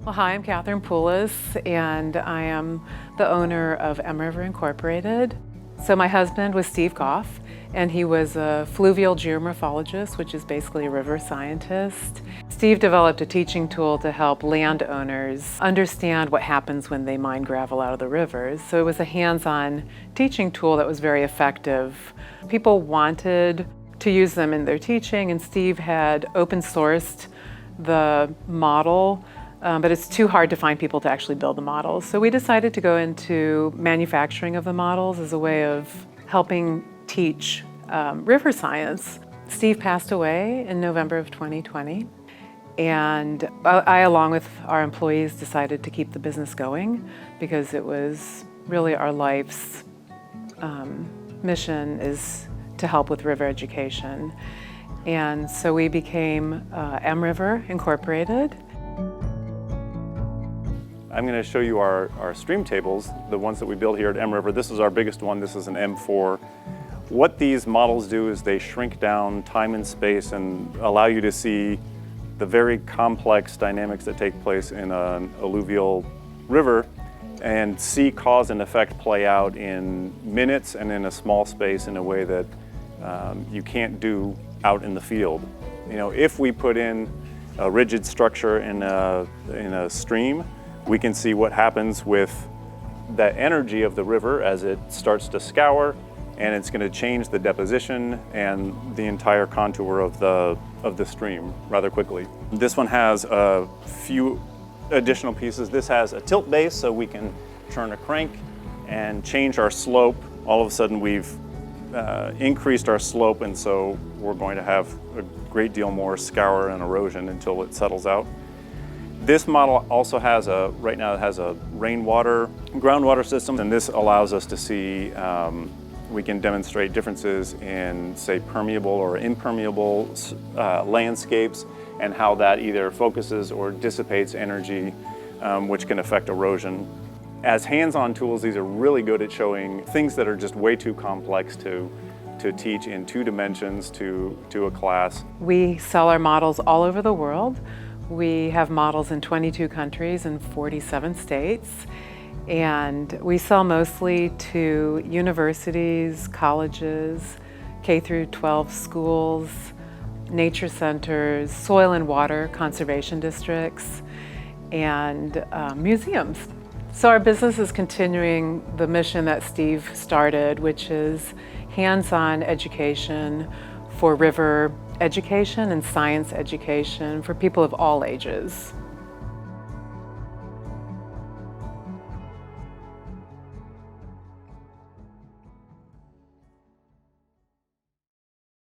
Well, hi, I'm Catherine Poulos, and I am the owner of M River Incorporated. So my husband was Steve Goff, and he was a fluvial geomorphologist, which is basically a river scientist. Steve developed a teaching tool to help landowners understand what happens when they mine gravel out of the rivers. So it was a hands-on teaching tool that was very effective. People wanted to use them in their teaching, and Steve had open sourced the model, but it's too hard to find people to actually build the models. So we decided to go into manufacturing of the models as a way of helping teach river science. Steve passed away in November of 2020, and I, along with our employees, decided to keep the business going because it was really our life's mission is to help with river education. And so we became M River Incorporated. I'm going to show you our stream tables, the ones that we build here at M River. This is our biggest one. This is an M4. What these models do is they shrink down time and space and allow you to see the very complex dynamics that take place in an alluvial river and see cause and effect play out in minutes and in a small space in a way that you can't do out in the field. You know, if we put in a rigid structure in a stream, we can see what happens with the energy of the river as it starts to scour, and it's going to change the deposition and the entire contour of the stream rather quickly. This one has a few additional pieces. This has a tilt base, so we can turn a crank and change our slope. All of a sudden we've increased our slope, and so we're going to have a great deal more scour and erosion until it settles out. This model also has right now it has a rainwater, groundwater system, and this allows us to see, we can demonstrate differences in, say, permeable or impermeable landscapes and how that either focuses or dissipates energy, which can affect erosion. As hands-on tools, these are really good at showing things that are just way too complex to teach in 2 dimensions to a class. We sell our models all over the world. We have models in 22 countries and 47 states, and we sell mostly to universities, colleges, K through 12 schools, nature centers, soil and water conservation districts, and museums. So our business is continuing the mission that Steve started, which is hands-on education for river education and science education for people of all ages.